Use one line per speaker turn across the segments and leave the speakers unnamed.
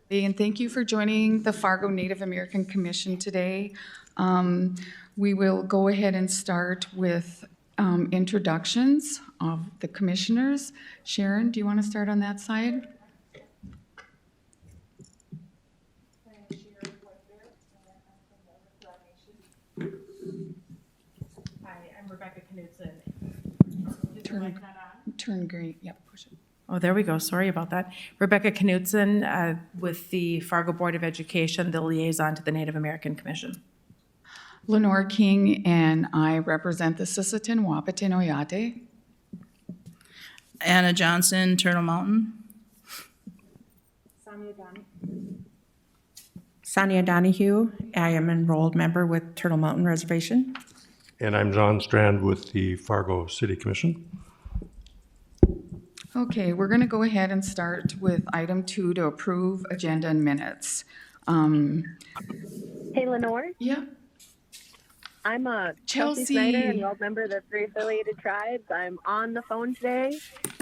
And thank you for joining the Fargo Native American Commission today. We will go ahead and start with introductions of the commissioners. Sharon, do you want to start on that side?
Hi, I'm Rebecca Knudsen.
Turn green. Yep, push it.
Oh, there we go. Sorry about that. Rebecca Knudsen with the Fargo Board of Education, the liaison to the Native American Commission.
Lenore King and I represent the Sisseton Wahpeton Oyate.
Anna Johnson, Turtle Mountain.
Sonia Donahue. I am enrolled member with Turtle Mountain Reservation.
And I'm John Strand with the Fargo City Commission.
Okay, we're going to go ahead and start with item 2 to approve agenda and minutes.
Hey, Lenore.
Yeah.
I'm
Chelsea.
Chelsea Snyder, enrolled member of the 3 affiliated tribes. I'm on the phone today.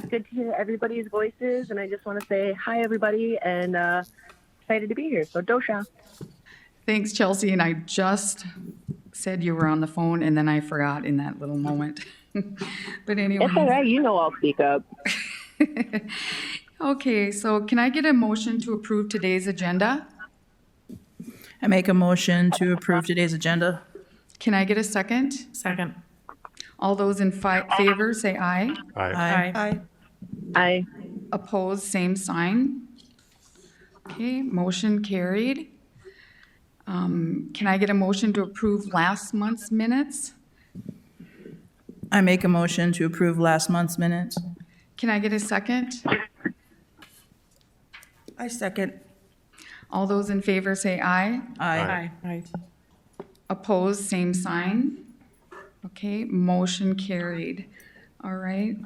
Good to hear everybody's voices, and I just want to say hi, everybody, and excited to be here. So, Dosha.
Thanks, Chelsea. And I just said you were on the phone, and then I forgot in that little moment. But anyway.
It's all right. You know I'll speak up.
Okay, so can I get a motion to approve today's agenda?
I make a motion to approve today's agenda.
Can I get a second?
Second.
All those in favor say aye.
Aye.
Aye.
I
Opposed, same sign. Okay, motion carried. Can I get a motion to approve last month's minutes?
I make a motion to approve last month's minutes.
Can I get a second?
I second.
All those in favor say aye.
Aye.
Aye.
Opposed, same sign. Okay, motion carried. All right.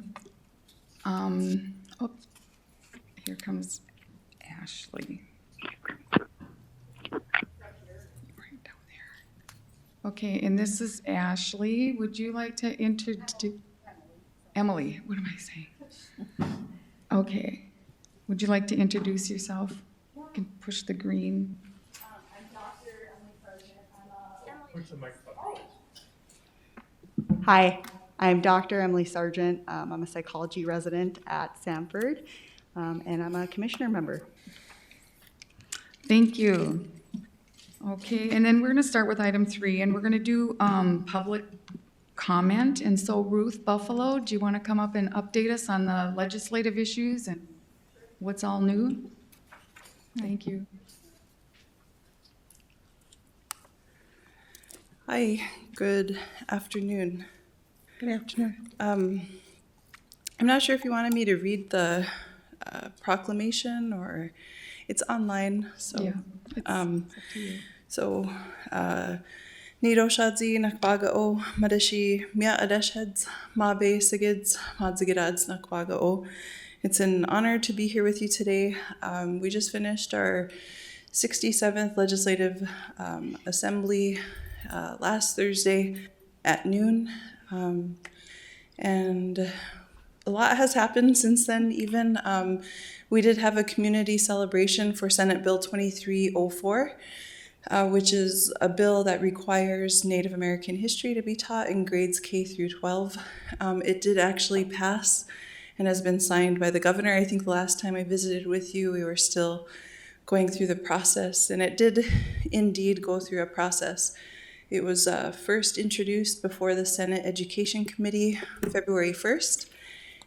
Oh, here comes Ashley. Right down there. Okay, and this is Ashley. Would you like to introduce? Emily, what am I saying? Okay. Would you like to introduce yourself? You can push the green.
I'm Dr. Emily Sargent.
Push the microphone.
Hi, I'm Dr. Emily Sargent. I'm a psychology resident at Sanford, and I'm a commissioner member.
Thank you. Okay, and then we're going to start with item 3, and we're going to do public comment. And so Ruth Buffalo, do you want to come up and update us on the legislative issues and what's all new? Thank you.
Hi, good afternoon.
Good afternoon.
I'm not sure if you wanted me to read the proclamation or it's online. So,
Yeah, it's up to you.
so Nido Shadzi Nakbagao Madashi Mia Adesheds Mabe Sigids Madzigidads Nakbagao. It's an honor to be here with you today. We just finished our 67th Legislative Assembly last Thursday at noon. And a lot has happened since then. Even we did have a community celebration for Senate Bill 2304, which is a bill that requires Native American history to be taught in grades K through 12. It did actually pass and has been signed by the governor. I think the last time I visited with you, we were still going through the process, and it did indeed go through a process. It was first introduced before the Senate Education Committee February 1st,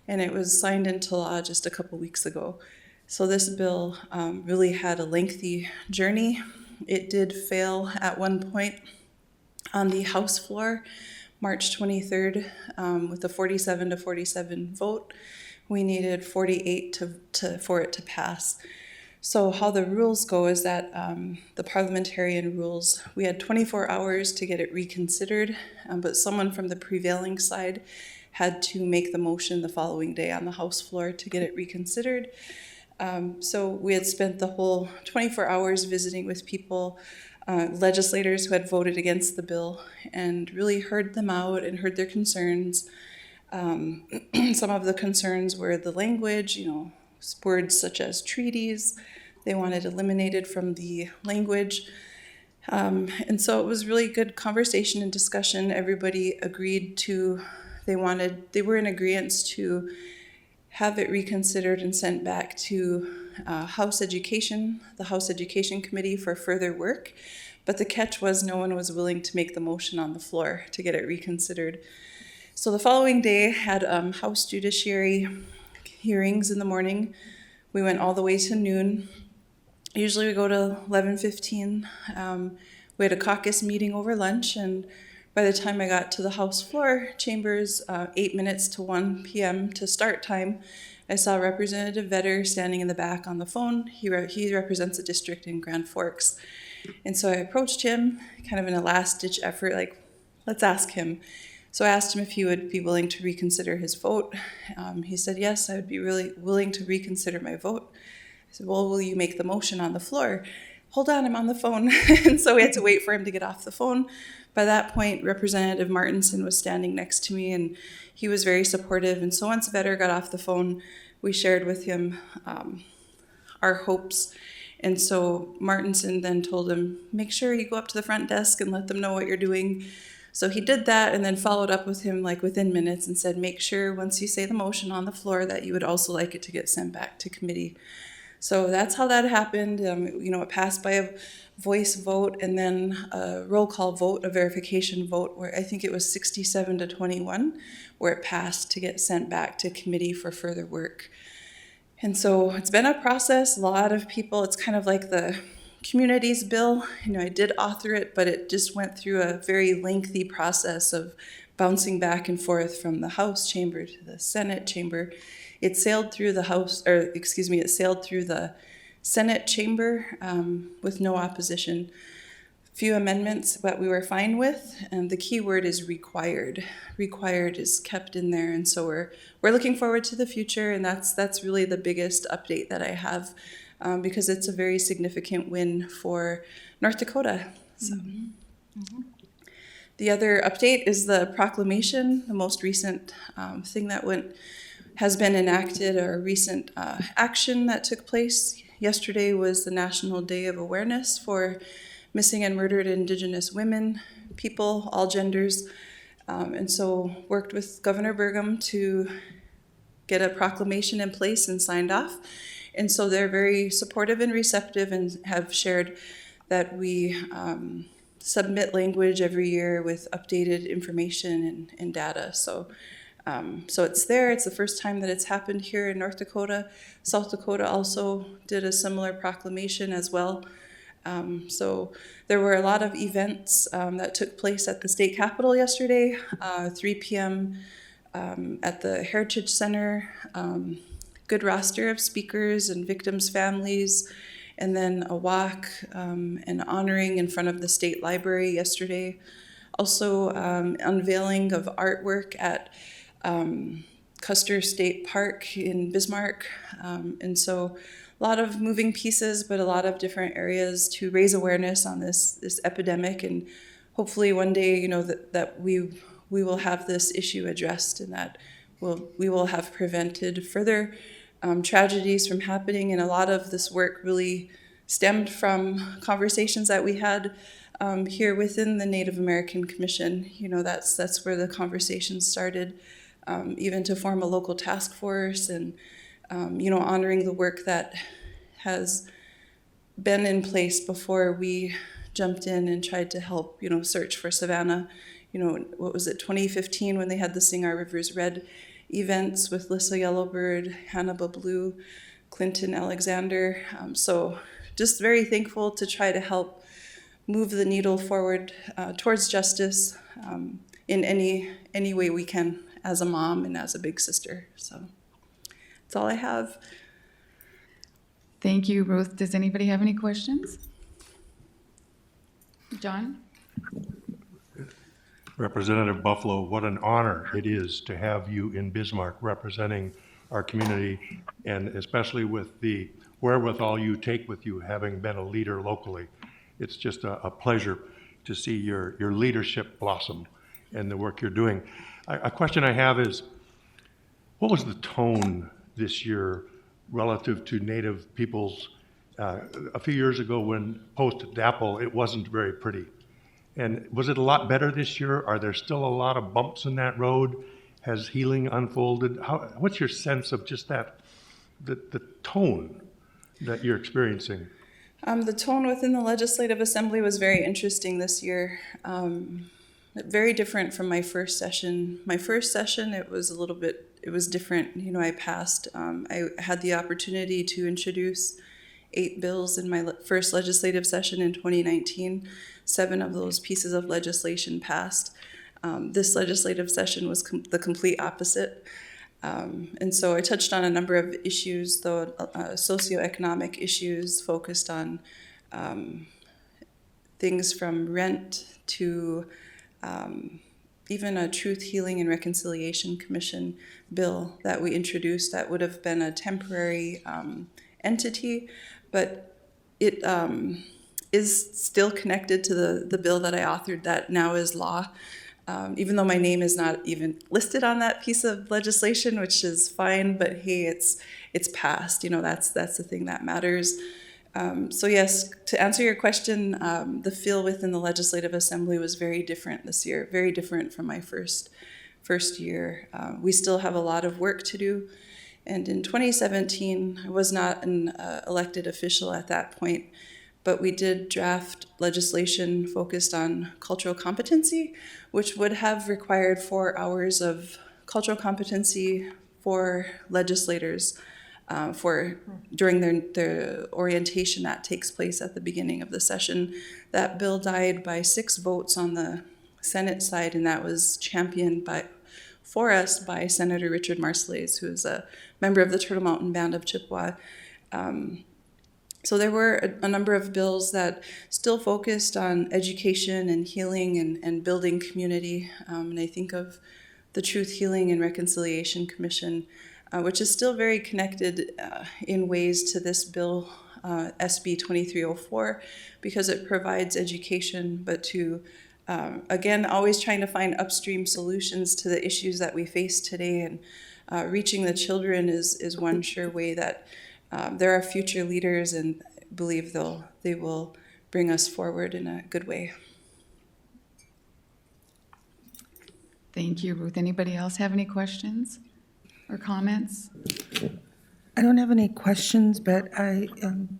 and it was signed into law just a couple weeks ago. So this bill really had a lengthy journey. It did fail at one point on the House floor, March 23rd, with a 47 to 47 vote. We needed 48 for it to pass. So how the rules go is that the parliamentarian rules, we had 24 hours to get it reconsidered, but someone from the prevailing side had to make the motion the following day on the House floor to get it reconsidered. So we had spent the whole 24 hours visiting with people, legislators who had voted against the bill, and really heard them out and heard their concerns. Some of the concerns were the language, words such as treaties, They wanted eliminated from the language. And so it was really good conversation and discussion. Everybody agreed to, they were in agreement to have it reconsidered and sent back to the House Education Committee for further work. But the catch was no one was willing to make the motion on the floor to get it reconsidered. So the following day had House Judiciary hearings in the morning. We went all the way to noon. Usually we go to 11:15. We had a caucus meeting over lunch, and by the time I got to the House floor chambers, 8 minutes to 1 p.m. to start time, I saw Representative Vetter standing in the back on the phone. He represents a district in Grand Forks. And so I approached him kind of in a last-ditch effort, like, let's ask him. So I asked him if he would be willing to reconsider his vote. He said, yes, I would be really willing to reconsider my vote. I said, well, will you make the motion on the floor? Hold on, I'm on the phone. And so we had to wait for him to get off the phone. By that point, Representative Martinson was standing next to me, and he was very supportive. And so once Vetter got off the phone, we shared with him our hopes. And so Martinson then told him, make sure you go up to the front desk and let them know what you're doing. So he did that, and then followed up with him like within minutes and said, make sure once you say the motion on the floor that you would also like it to get sent back to committee. So that's how that happened. It passed by a voice vote and then a roll call vote, a verification vote, where I think it was 67-21, where it passed to get sent back to committee for further work. And so it's been a process. A lot of people, it's kind of like the communities bill. I did author it, but it just went through a very lengthy process of bouncing back and forth from the House chamber to the Senate chamber. It sailed through the Senate chamber with no opposition. Few amendments, but we were fine with, and the key word is required. Required is kept in there, and so we're looking forward to the future, and that's really the biggest update that I have, because it's a very significant win for North Dakota. So. The other update is the proclamation, the most recent thing that has been enacted, or recent action that took place. Yesterday was the National Day of Awareness for missing and murdered Indigenous women, people, all genders, and so worked with Governor Burgum to get a proclamation in place and signed off. And so they're very supportive and receptive, and have shared that we submit language every year with updated information and data. So it's there. It's the first time that it's happened here in North Dakota. South Dakota also did a similar proclamation as well. So there were a lot of events that took place at the state capitol yesterday, 3 p.m. At the Heritage Center, good roster of speakers and victims' families, and then a walk and honoring in front of the state library yesterday. Also unveiling of artwork at Custer State Park in Bismarck. And so a lot of moving pieces, but a lot of different areas to raise awareness on this epidemic, and hopefully one day, that we will have this issue addressed, and that we will have prevented further tragedies from happening. And a lot of this work really stemmed from conversations that we had here within the Native American Commission. That's where the conversation started, even to form a local task force, and honoring the work that has been in place before we jumped in and tried to help, search for Savannah. What was it, 2015, when they had the Sing Our Rivers Red events with Ambrosia Yellowbird, Hannibal Blue, Clinton Alexander. So just very thankful to try to help move the needle forward towards justice in any way we can, as a mom and as a big sister. So that's all I have.
Thank you, Ruth. Does anybody have any questions? John?
Representative Buffalo, what an honor it is to have you in Bismarck representing our community, and especially with the wherewithal you take with you, having been a leader locally. It's just a pleasure to see your leadership blossom and the work you're doing. A question I have is, what was the tone this year relative to Native peoples A few years ago when post-DAPL, it wasn't very pretty. And was it a lot better this year? Are there still a lot of bumps in that road? Has healing unfolded? What's your sense of just that, the tone that you're experiencing?
The tone within the Legislative Assembly was very interesting this year. Very different from my first session. My first session, it was different. You know, I had the opportunity to introduce 8 bills in my first legislative session in 2019. 7 of those pieces of legislation passed. This legislative session was the complete opposite. And so I touched on a number of issues, though socioeconomic issues focused on things from rent to even a Truth, Healing, and Reconciliation Commission bill that we introduced that would have been a temporary entity, but it is still connected to the bill that I authored that now is law. Even though my name is not even listed on that piece of legislation, which is fine, but hey, it's passed. You know, that's the thing that matters. So yes, to answer your question, the feel within the Legislative Assembly was very different this year, very different from my first year. We still have a lot of work to do. And in 2017, I was not an elected official at that point, but we did draft legislation focused on cultural competency, which would have required 4 hours of cultural competency for legislators during their orientation that takes place at the beginning of the session. That bill died by 6 votes on the Senate side, and that was championed for us by Senator Richard Marcelese, who is a member of the Turtle Mountain Band of Chippewa. So there were a number of bills that still focused on education and healing and building community. And I think of the Truth, Healing, and Reconciliation Commission, which is still very connected in ways to this bill, SB 2304, because it provides education, but to, again, always trying to find upstream solutions to the issues that we face today. And reaching the children is one sure way that there are future leaders, and believe they will bring us forward in a good way.
Thank you, Ruth. Anybody else have any questions or comments?
I don't have any questions, but I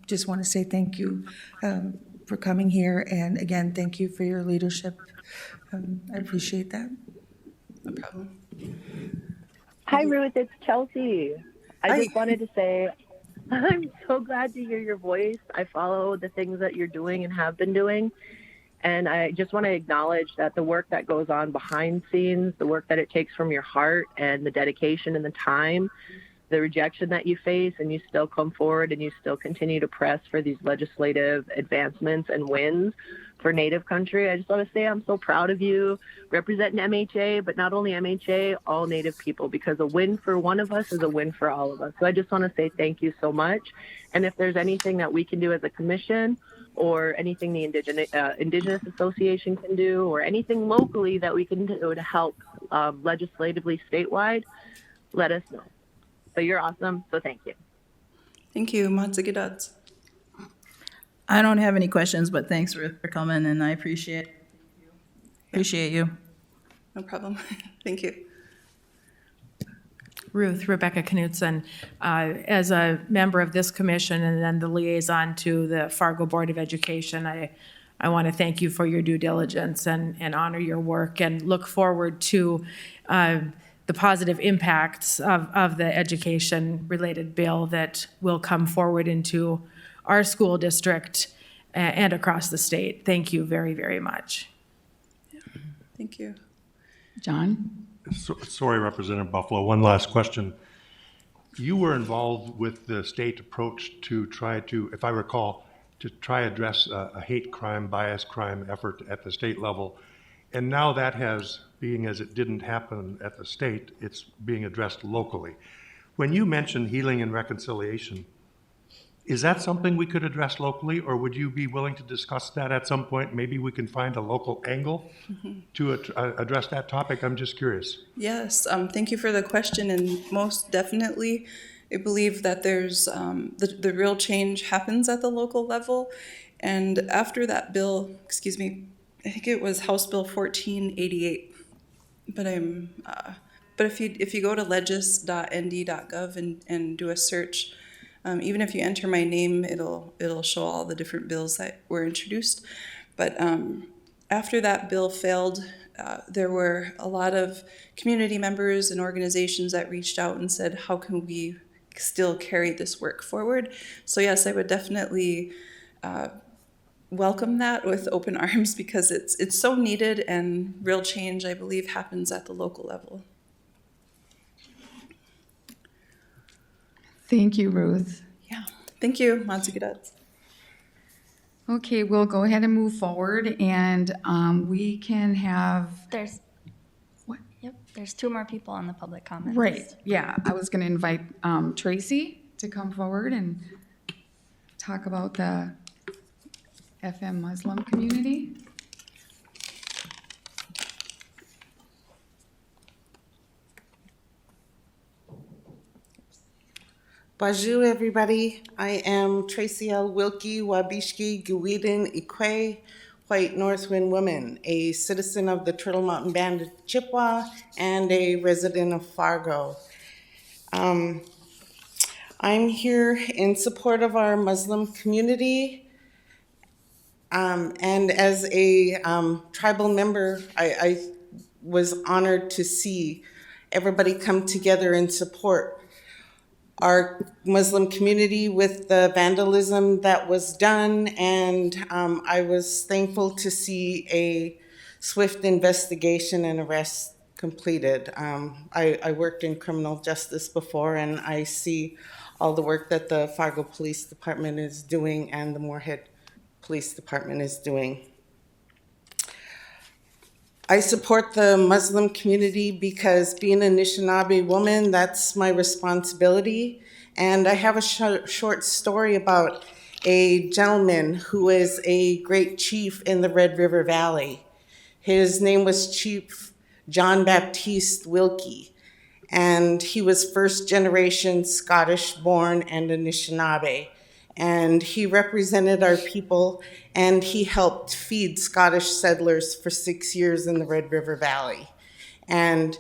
just want to say thank you for coming here. And again, thank you for your leadership. I appreciate that.
No problem.
Hi, Ruth. It's Chelsea. I just wanted to say I'm so glad to hear your voice. I follow the things that you're doing and have been doing. And I just want to acknowledge that the work that goes on behind scenes, the work that it takes from your heart and the dedication and the time, the rejection that you face, and you still come forward and you still continue to press for these legislative advancements and wins for Native country. I just want to say I'm so proud of you representing MHA, but not only MHA, all Native people, because a win for one of us is a win for all of us. So I just want to say thank you so much. And if there's anything that we can do as a commission, or anything the Indigenous Association can do, or anything locally that we can do to help legislatively statewide, let us know. So you're awesome. So thank you.
Thank you. Matsigadats.
I don't have any questions, but thanks, Ruth, for coming, and I appreciate you.
No problem. Thank you.
Ruth, Rebecca Knutson, as a member of this commission and then the liaison to the Fargo Board of Education, I want to thank you for your due diligence and honor your work and look forward to the positive impacts of the education-related bill that will come forward into our school district and across the state. Thank you very, very much.
Yeah. Thank you.
John?
Sorry, Representative Buffalo, one last question. You were involved with the state approach to try to, if I recall, to try address a hate crime, bias crime effort at the state level. And now that has, being as it didn't happen at the state, it's being addressed locally. When you mention healing and reconciliation, is that something we could address locally, or would you be willing to discuss that at some point? Maybe we can find a local angle to address that topic. I'm just curious.
Yes, thank you for the question, and most definitely I believe that there's the real change happens at the local level. And after that bill, excuse me, I think it was House Bill 1488. But if you go to legis.nd.gov and do a search, even if you enter my name, it'll show all the different bills that were introduced. But after that bill failed, there were a lot of community members and organizations that reached out and said, how can we still carry this work forward? So yes, I would definitely welcome that with open arms, because it's so needed, and real change, I believe, happens at the local level.
Thank you, Ruth.
Yeah, thank you, Matsugudatsu.
Okay, we'll go ahead and move forward, and we can have,
There's,
what?
yep, there's 2 more people on the public comment
Right,
list.
yeah, I was gonna invite Tracy to come forward and talk about the FM Muslim community.
Bonjour, everybody. I am Tracy L. Wilkie, Wabishki, Guwidin, Ikwe, White Northwind woman, a citizen of the Turtle Mountain Band of Chippewa and a resident of Fargo. I'm here in support of our Muslim community. And as a tribal member, I was honored to see everybody come together and support our Muslim community with the vandalism that was done, and I was thankful to see a swift investigation and arrest completed. I worked in criminal justice before, and I see all the work that the Fargo Police Department is doing and the Moorhead Police Department is doing. I support the Muslim community because being a Anishinaabe woman, that's my responsibility. And I have a short story about a gentleman who is a great chief in the Red River Valley. His name was Chief John Baptiste Wilkie, and he was first generation Scottish born and Anishinaabe. And he represented our people, and he helped feed Scottish settlers for 6 years in the Red River Valley. And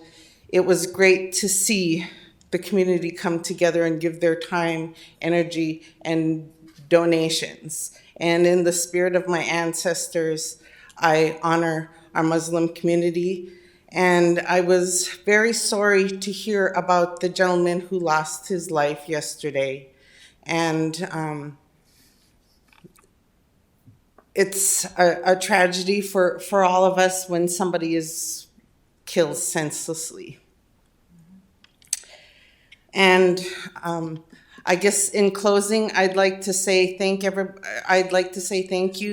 it was great to see the community come together and give their time, energy, and donations. And in the spirit of my ancestors, I honor our Muslim community. And I was very sorry to hear about the gentleman who lost his life yesterday. And it's a tragedy for all of us when somebody is killed senselessly. And I guess in closing, I'd like to say thank you,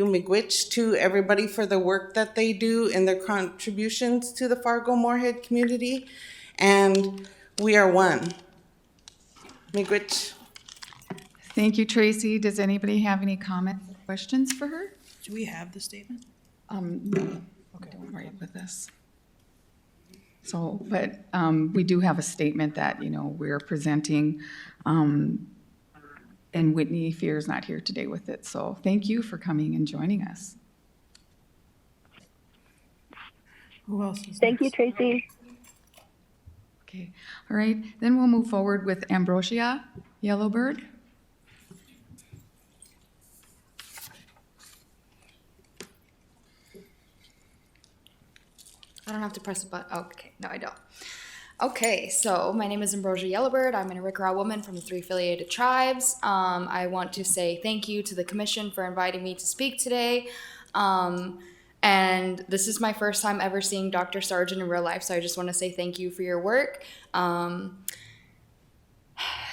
Miigwech, to everybody for the work that they do and their contributions to the Fargo Moorhead community. And we are one. Miigwech.
Thank you, Tracy. Does anybody have any comments or questions for her?
Do we have the statement?
No. Okay, don't worry with this. So, but we do have a statement that, we're presenting, and Whitney Fear is not here today with it. So thank you for coming and joining us.
Who else is
Thank you, Tracy.
Okay, all right. Then we'll move forward with Ambrosia Yellowbird.
I don't have to press a button. Okay, no, I don't. Okay, so my name is Ambrosia Yellowbird. I'm an Arikara woman from the 3 affiliated tribes. I want to say thank you to the commission for inviting me to speak today. And this is my first time ever seeing Dr. Sargent in real life, so I just want to say thank you for your work.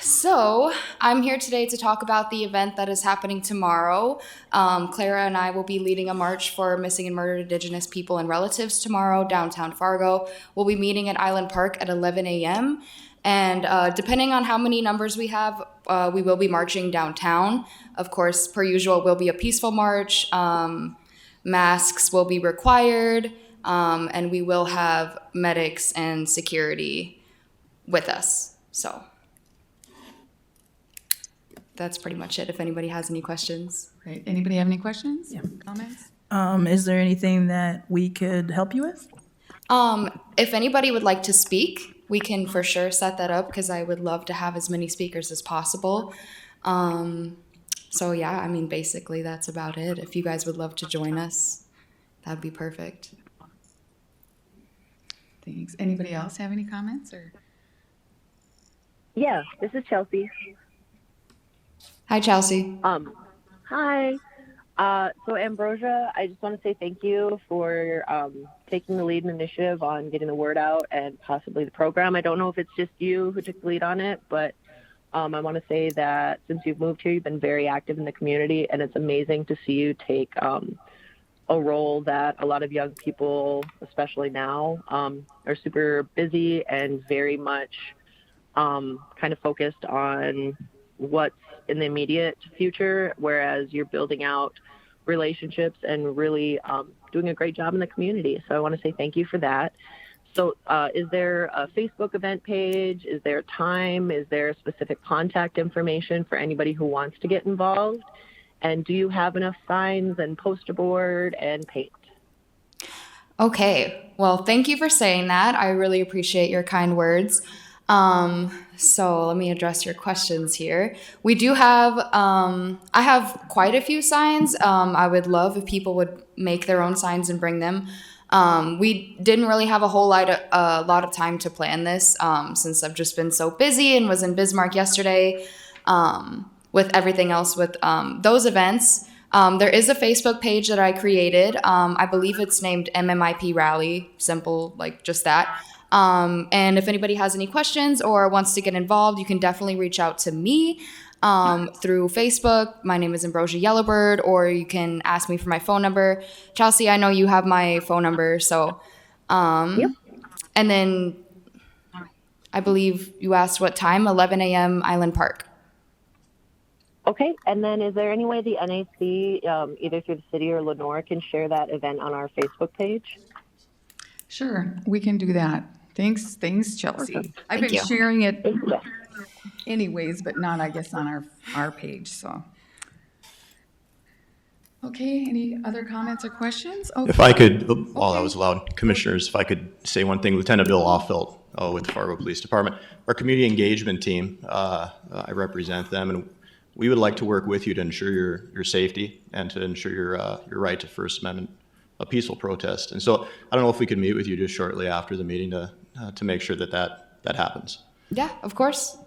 So I'm here today to talk about the event that is happening tomorrow. Clara and I will be leading a march for missing and murdered Indigenous people and relatives tomorrow, downtown Fargo. We'll be meeting at Island Park at 11 a.m. And depending on how many numbers we have, we will be marching downtown. Of course, per usual, it will be a peaceful march. Masks will be required, and we will have medics and security with us. So that's pretty much it, if anybody has any questions.
Great. Anybody have any questions? Comments?
Is there anything that we could help you with?
If anybody would like to speak, we can for sure set that up because I would love to have as many speakers as possible. So yeah, I mean, basically that's about it. If you guys would love to join us, that'd be perfect.
Thanks. Anybody else have any comments or?
Yeah, this is Chelsea.
Hi, Chelsea.
Hi. So Ambrosia, I just want to say thank you for taking the lead and initiative on getting the word out and possibly the program. I don't know if it's just you who took the lead on it, but I want to say that since you've moved here, you've been very active in the community, and it's amazing to see you take a role that a lot of young people, especially now, are super busy and very much kind of focused on what's in the immediate future, whereas you're building out relationships and really doing a great job in the community. So I want to say thank you for that. So is there a Facebook event page? Is there time? Is there specific contact information for anybody who wants to get involved? And do you have enough signs and poster board and paint?
Okay, well, thank you for saying that. I really appreciate your kind words. So let me address your questions here. We do have, I have quite a few signs. I would love if people would make their own signs and bring them. We didn't really have a lot of time to plan this, since I've just been so busy and was in Bismarck yesterday, with everything else with, those events. There is a Facebook page that I created. I believe it's named MMIP Rally, simple, like just that. And if anybody has any questions or wants to get involved, you can definitely reach out to me through Facebook. My name is Ambrosia Yellowbird, or you can ask me for my phone number. Chelsea, I know you have my phone number, so
Yep.
And then I believe you asked what time, 11 a.m. Island Park.
Okay, and then is there any way the NAC, either through the city or Lenore, can share that event on our Facebook page?
Sure, we can do that. Thanks, Chelsea. I've been
you.
sharing it anyways, but not, I guess, on our page, so. Okay, any other comments or questions? Okay.
If I could, while that was allowed, Commissioners, if I could say one thing, Lieutenant Bill Offelt with the Fargo Police Department, our community engagement team, I represent them, and we would like to work with you to ensure your safety and to ensure your right to First Amendment, a peaceful protest. And so I don't know if we could meet with you just shortly after the meeting to make sure that happens.
Yeah, of course.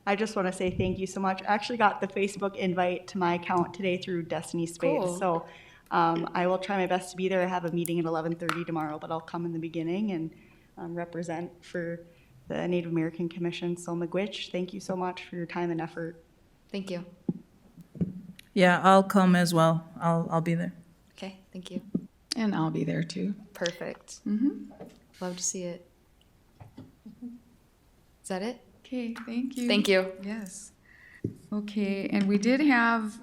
I just want to say thank you so much. I actually got the Facebook invite to my account today through Destiny Space.
Cool.
So I will try my best to be there. I have a meeting at 11:30 tomorrow, but I'll come in the beginning and represent for the Native American Commission. So Miigwech, thank you so much for your time and effort.
Thank you.
Yeah, I'll come as well. I'll be there.
Okay, thank you.
And I'll be there too.
Perfect. Love to see it. Is that it?
Okay, thank you.
Thank you.
Yes. Okay, and we did have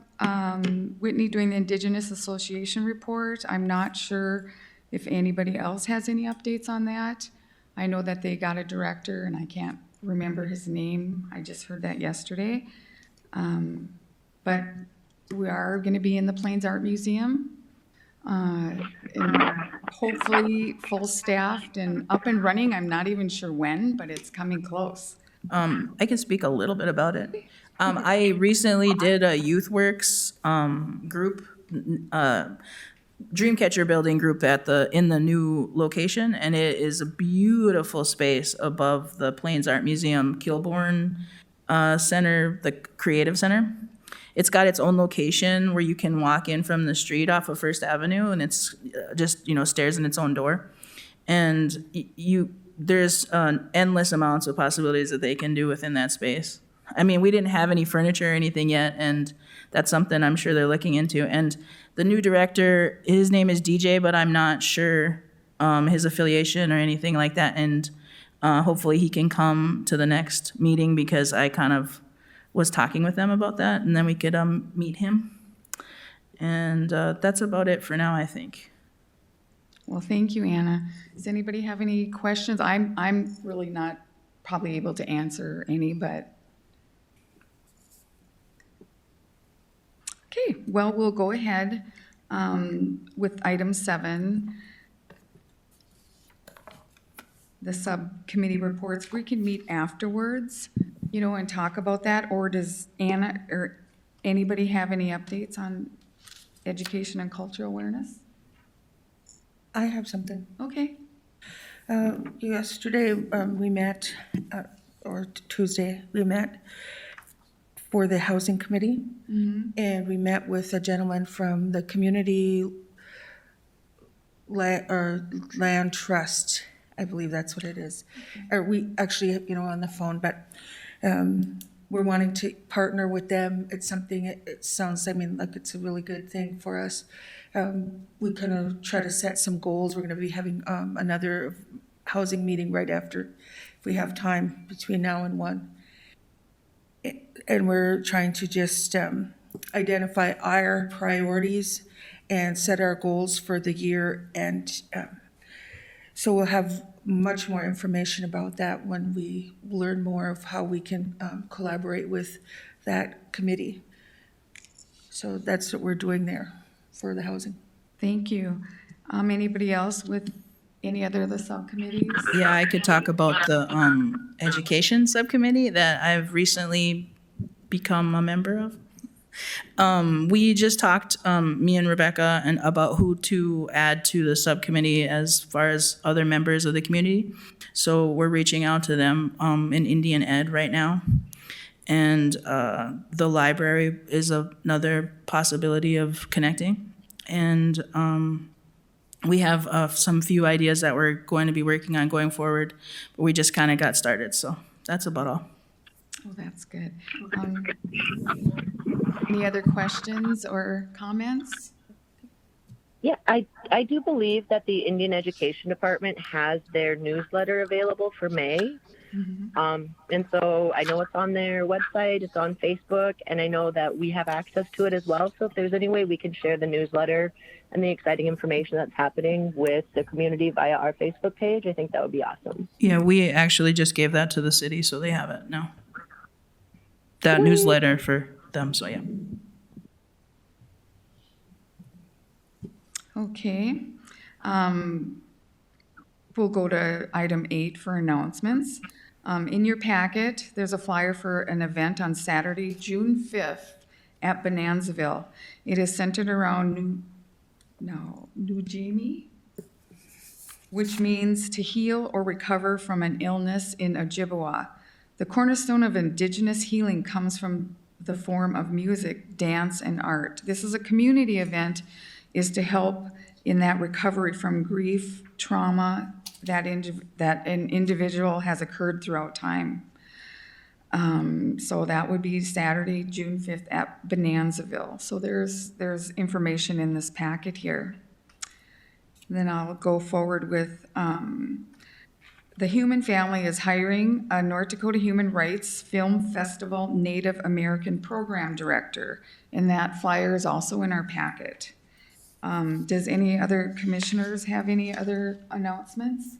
Whitney doing the Indigenous Association report. I'm not sure if anybody else has any updates on that. I know that they got a director, and I can't remember his name. I just heard that yesterday. But we are going to be in the Plains Art Museum, and hopefully full staffed and up and running. I'm not even sure when, but it's coming close.
I can speak a little bit about it. I recently did a YouthWorks group, Dreamcatcher building group in the new location, and it is a beautiful space above the Plains Art Museum Kilbourne Center, the Creative Center. It's got its own location where you can walk in from the street off of First Avenue, and it's just stairs in its own door, and there's endless amounts of possibilities that they can do within that space. I mean, we didn't have any furniture or anything yet, and that's something I'm sure they're looking into. And the new director, his name is DJ, but I'm not sure his affiliation or anything like that. And hopefully he can come to the next meeting because I kind of was talking with them about that, and then we could meet him. And that's about it for now, I think.
Well, thank you, Anna. Does anybody have any questions? I'm really not probably able to answer any, but. Okay, well, we'll go ahead with item 7. The subcommittee reports. We can meet afterwards, and talk about that, or does Anna or anybody have any updates on education and cultural awareness?
I have something.
Okay.
Yesterday, we met, or Tuesday, we met for the Housing Committee, and we met with a gentleman from the Community Land Trust. I believe that's what it is. Or we actually, on the phone, but we're wanting to partner with them. It's something, it sounds, like it's a really good thing for us. We kind of try to set some goals. We're going to be having another housing meeting right after, if we have time between now and 1. And we're trying to just identify our priorities and set our goals for the year. And so we'll have much more information about that when we learn more of how we can collaborate with that committee. So that's what we're doing there for the housing.
Thank you. Anybody else with any other of the subcommittees?
Yeah, I could talk about the education subcommittee that I've recently become a member of. We just talked, me and Rebecca, and about who to add to the subcommittee as far as other members of the community. So we're reaching out to them in Indian Ed right now. And the library is another possibility of connecting. And we have some few ideas that we're going to be working on going forward, but we just kind of got started. So that's about all.
Oh, that's good. Any other questions or comments?
Yeah, I do believe that the Indian Education Department has their newsletter available for May. And so I know it's on their website, it's on Facebook, and I know that we have access to it as well. So if there's any way we can share the newsletter and the exciting information that's happening with the community via our Facebook page, I think that would be awesome.
Yeah, we actually just gave that to the city, so they have it now. That newsletter for them, so yeah.
Okay. We'll go to item 8 for announcements. In your packet, there's a flyer for an event on Saturday, June 5th at Bonanzaville. It is centered around Nujimi, which means to heal or recover from an illness in Ojibwa. The cornerstone of Indigenous healing comes from the form of music, dance, and art. This is a community event, is to help in that recovery from grief, trauma, that an individual has occurred throughout time. So that would be Saturday, June 5th at Bonanzaville. So there's information in this packet here. Then I'll go forward with the Human Family is hiring a North Dakota Human Rights Film Festival Native American Program Director, and that flyer is also in our packet. Does any other commissioners have any other announcements?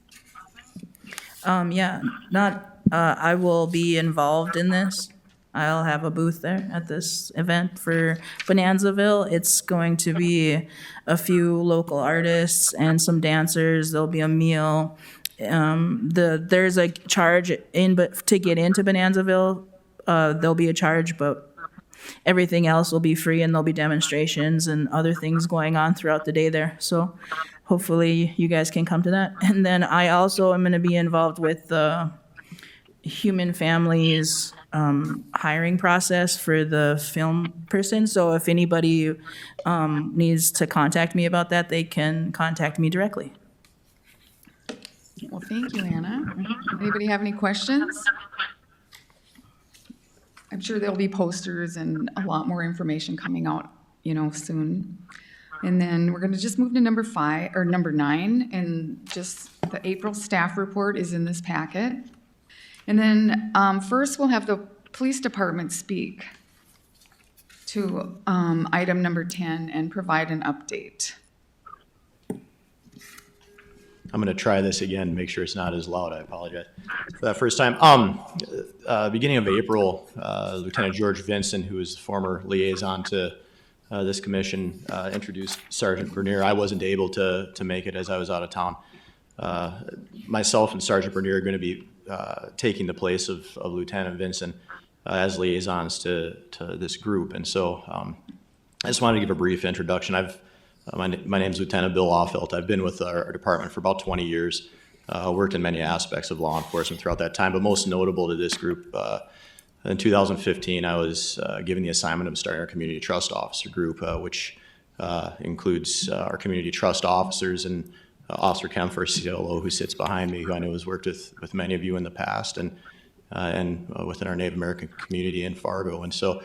I will be involved in this. I'll have a booth there at this event for Bonanzaville. It's going to be a few local artists and some dancers. There'll be a meal. There's a charge but to get into Bonanzaville, there'll be a charge, but everything else will be free, and there'll be demonstrations and other things going on throughout the day there. So hopefully you guys can come to that. And then I also am going to be involved with the Human Families hiring process for the film person. So if anybody needs to contact me about that, they can contact me directly.
Well, thank you, Anna. Anybody have any questions? I'm sure there'll be posters and a lot more information coming out, soon. And then we're going to just move to number 9, and just the April staff report is in this packet. And then first we'll have the police department speak to item number 10 and provide an update.
I'm going to try this again, make sure it's not as loud. I apologize for that first time. Beginning of April, Lieutenant George Vincent, who is the former liaison to this commission, introduced Sergeant Bernier. I wasn't able to make it as I was out of town. Myself and Sergeant Bernier are going to be taking the place of Lieutenant Vincent as liaisons to this group. And so I just wanted to give a brief introduction. My name is Lieutenant Bill Offelt. I've been with our department for about 20 years, worked in many aspects of law enforcement throughout that time, but most notable to this group, in 2015, I was given the assignment of starting our Community Trust Officer group, which includes our Community Trust Officers and Officer Kempfer, CLO, who sits behind me, who I know has worked with many of you in the past, and within our Native American community in Fargo. And so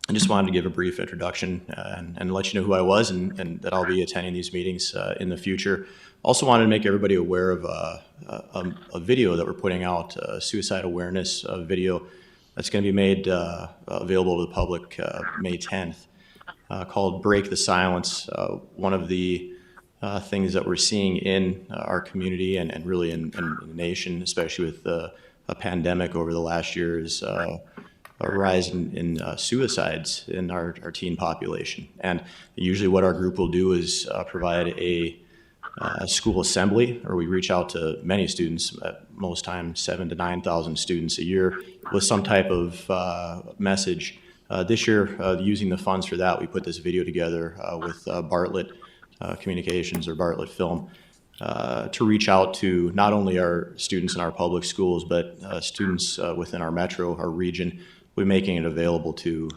I just wanted to give a brief introduction and let you know who I was and that I'll be attending these meetings in the future. Also wanted to make everybody aware of a video that we're putting out, a suicide awareness video that's going to be made available to the public May 10th, called Break the Silence. One of the things that we're seeing in our community and really in the nation, especially with a pandemic over the last year, is a rise in suicides in our teen population. And usually what our group will do is provide a school assembly, or we reach out to many students, at most times 7,000 to 9,000 students a year, with some type of message. This year, using the funds for that, we put this video together with Bartlett Communications or Bartlett Film to reach out to not only our students in our public schools, but students within our metro, our region. We're making it available to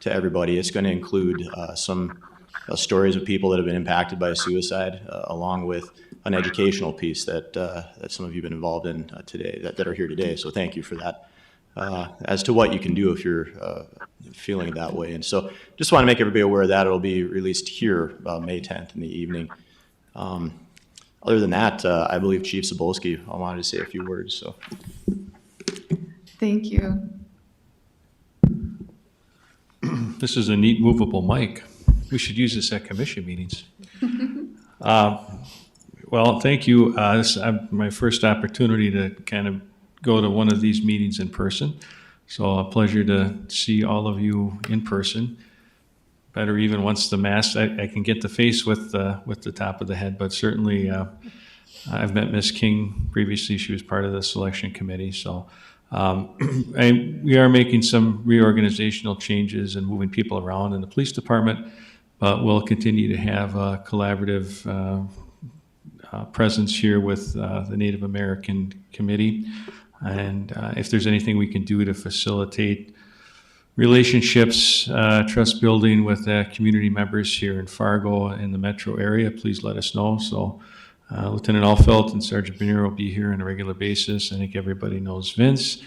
everybody. It's going to include some stories of people that have been impacted by suicide, along with an educational piece that some of you have been involved in today, that are here today. So thank you for that, as to what you can do if you're feeling that way. And so just want to make everybody aware of that. It'll be released here May 10th in the evening. Other than that, I believe Chief Cebulski wanted to say a few words. So
Thank you.
This is a neat movable mic. We should use this at commission meetings. Well, thank you. This is my first opportunity to kind of go to one of these meetings in person. So a pleasure to see all of you in person. Better even once the mask, I can get the face with the top of the head, but certainly I've met Ms. King previously. She was part of the selection committee. So we are making some reorganizational changes and moving people around in the police department, but we'll continue to have a collaborative presence here with the Native American Committee. And if there's anything we can do to facilitate relationships, trust building with community members here in Fargo and the metro area, please let us know. So Lieutenant Offelt and Sergeant Bernier will be here on a regular basis. I think everybody knows Vince.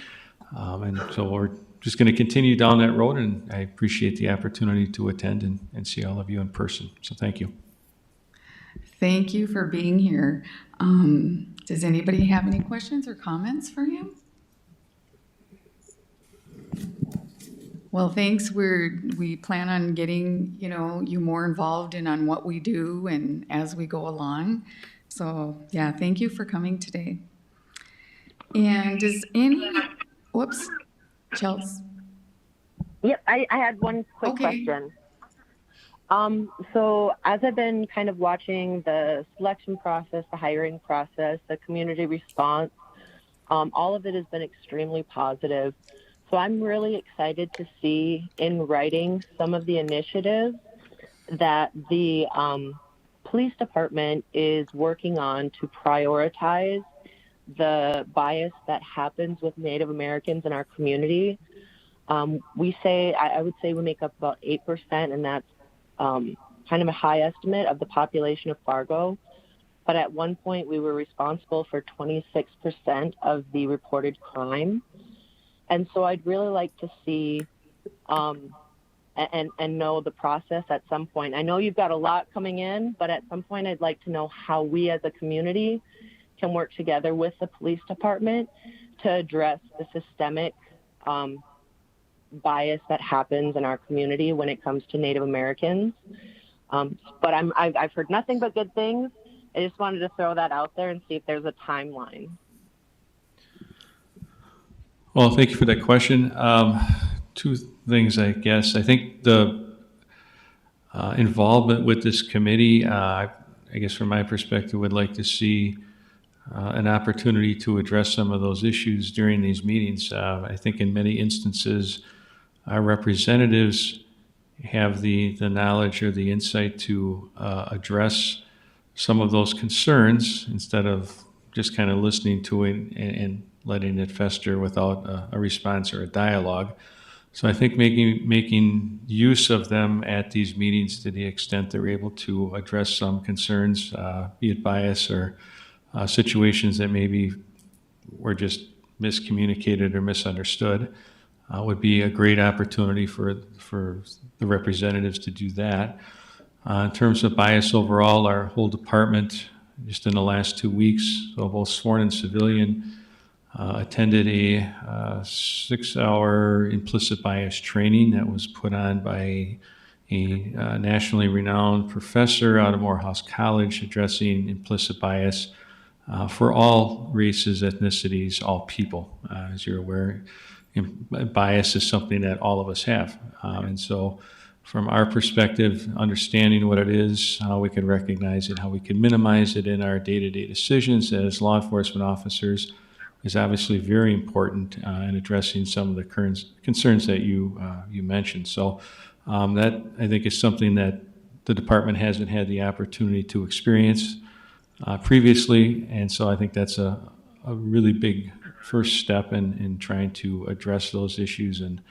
And so we're just going to continue down that road, and I appreciate the opportunity to attend and see all of you in person. So thank you.
Thank you for being here. Does anybody have any questions or comments for him? Well, thanks. We plan on getting, you more involved on what we do and as we go along. So yeah, thank you for coming today. And whoops, Chels.
Yep, I had one quick question. So as I've been kind of watching the selection process, the hiring process, the community response, all of it has been extremely positive. So I'm really excited to see in writing some of the initiatives that the police department is working on to prioritize the bias that happens with Native Americans in our community. I would say we make up about 8%, and that's kind of a high estimate of the population of Fargo. But at one point, we were responsible for 26% of the reported crime. And so I'd really like to see and know the process at some point. I know you've got a lot coming in, but at some point I'd like to know how we as a community can work together with the police department to address the systemic bias that happens in our community when it comes to Native Americans. But I've heard nothing but good things, I just wanted to throw that out there and see if there's a timeline.
Well, thank you for that question. Two things, I guess. I think the involvement with this committee, I guess from my perspective, would like to see an opportunity to address some of those issues during these meetings. I think in many instances, our representatives have the knowledge or the insight to address some of those concerns instead of just kind of listening to it and letting it fester without a response or a dialogue. So I think making use of them at these meetings to the extent they're able to address some concerns, be it bias or situations that maybe were just miscommunicated or misunderstood, would be a great opportunity for the representatives to do that. In terms of bias overall, our whole department, just in the last 2 weeks, so both sworn and civilian, attended a 6-hour implicit bias training that was put on by a nationally renowned professor out of Morehouse College addressing implicit bias for all races, ethnicities, all people. As you're aware, bias is something that all of us have. And so from our perspective, understanding what it is, how we can recognize it, how we can minimize it in our day-to-day decisions as law enforcement officers is obviously very important in addressing some of the current concerns that you mentioned. So that, I think, is something that the department hasn't had the opportunity to experience previously, and so I think that's a really big first step in trying to address those issues and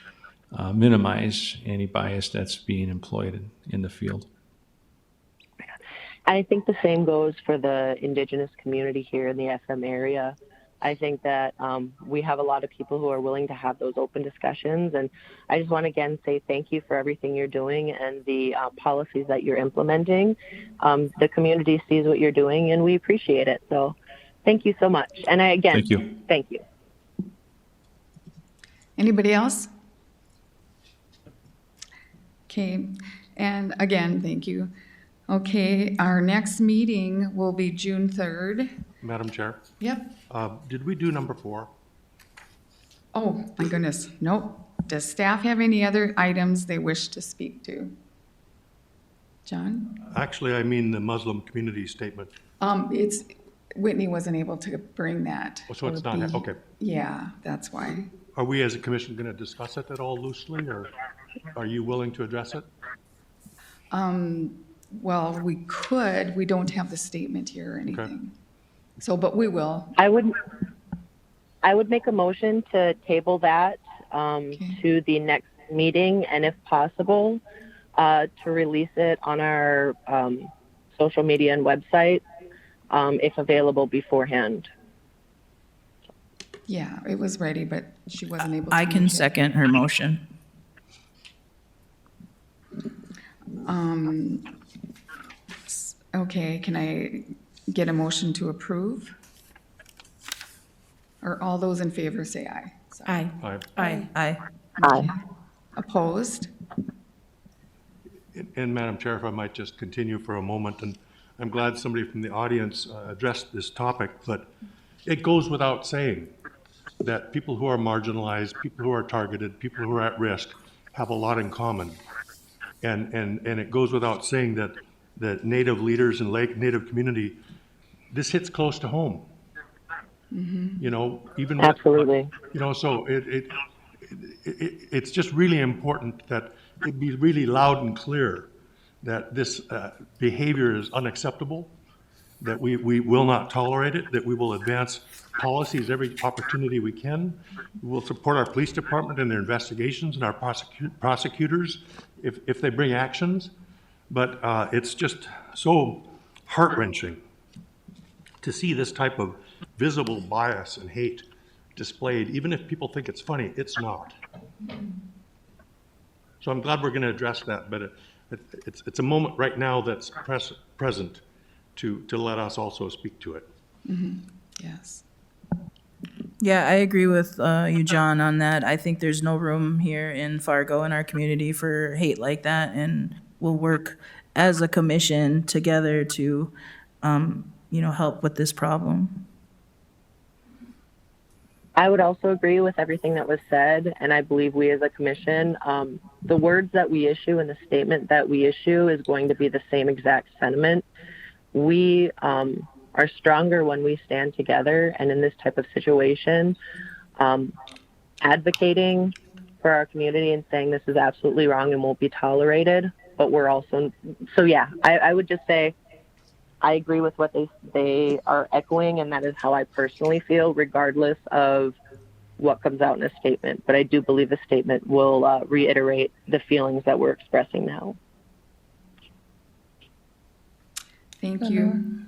minimize any bias that's being employed in the field.
I think the same goes for the Indigenous community here in the FM area. I think that we have a lot of people who are willing to have those open discussions, and I just want to again say thank you for everything you're doing and the policies that you're implementing. The community sees what you're doing, and we appreciate it. So thank you so much. And thank you.
Anybody else? Okay, and again, thank you. Okay, our next meeting will be June 3rd.
Madam Chair?
Yep.
Did we do number 4?
Oh, my goodness, nope. Does staff have any other items they wish to speak to? John?
Actually, I mean the Muslim community statement.
Whitney wasn't able to bring that.
Oh, so it's not, okay.
Yeah, that's why.
Are we as a commission going to discuss it at all loosely, or are you willing to address it?
Well, we could. We don't have the statement here or anything. Okay. So, but we will.
I would make a motion to table that to the next meeting, and if possible, to release it on our social media and website, if available beforehand.
Yeah, it was ready, but she wasn't able to.
I can second her motion.
Okay, can I get a motion to approve? Or all those in favor say aye.
Aye.
Aye.
Aye.
Aye.
Opposed?
And Madam Chair, if I might just continue for a moment, and I'm glad somebody from the audience addressed this topic, but it goes without saying that people who are marginalized, people who are targeted, people who are at risk have a lot in common. And it goes without saying that the Native leaders and Native community, this hits close to home. Mm-hmm. You know, even
absolutely.
You know, so it's just really important that it be really loud and clear that this behavior is unacceptable, that we will not tolerate it, that we will advance policies every opportunity we can. We will support our police department in their investigations and our prosecutors if they bring actions. But it's just so heart-wrenching to see this type of visible bias and hate displayed. Even if people think it's funny, it's not. So I'm glad we're going to address that, but it's a moment right now that's present to let us also speak to it.
Mm-hmm. Yes.
Yeah, I agree with you, John, on that. I think there's no room here in Fargo in our community for hate like that, and we'll work as a commission together to help with this problem.
I would also agree with everything that was said, and I believe we as a commission, the words that we issue and the statement that we issue is going to be the same exact sentiment. We are stronger when we stand together, and in this type of situation, advocating for our community and saying this is absolutely wrong and won't be tolerated, but we're also, so yeah, I would just say, I agree with what they are echoing, and that is how I personally feel, regardless of what comes out in a statement. But I do believe the statement will reiterate the feelings that we're expressing now.
Thank you.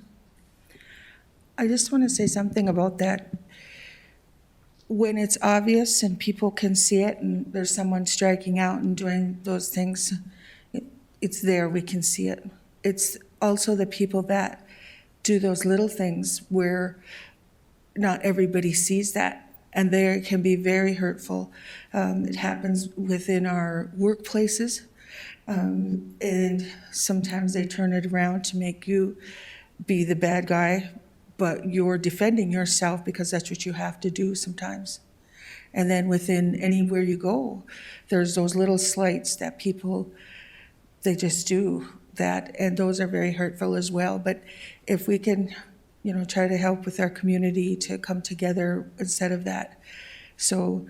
I just want to say something about that. When it's obvious and people can see it and there's someone striking out and doing those things, it's there, we can see it. It's also the people that do those little things where not everybody sees that, and they can be very hurtful. It happens within our workplaces, and sometimes they turn it around to make you be the bad guy, but you're defending yourself because that's what you have to do sometimes. And then within anywhere you go, there's those little slights that people, they just do that, and those are very hurtful as well. But if we can, try to help with our community to come together instead of that. So,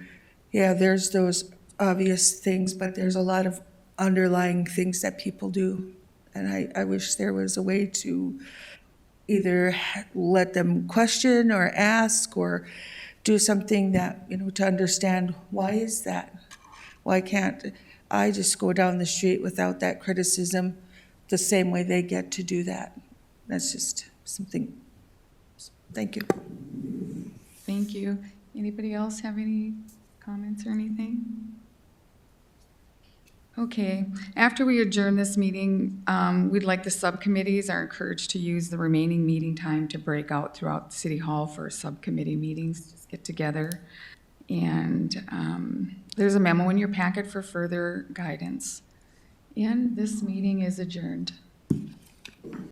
yeah, there's those obvious things, but there's a lot of underlying things that people do. And I wish there was a way to either let them question or ask or do something that, to understand, why is that? Why can't I just go down the street without that criticism the same way they get to do that? That's just something. Thank you.
Thank you. Anybody else have any comments or anything? Okay, after we adjourn this meeting, we'd like the subcommittees are encouraged to use the remaining meeting time to break out throughout City Hall for subcommittee meetings, just get together. And there's a memo in your packet for further guidance. And this meeting is adjourned.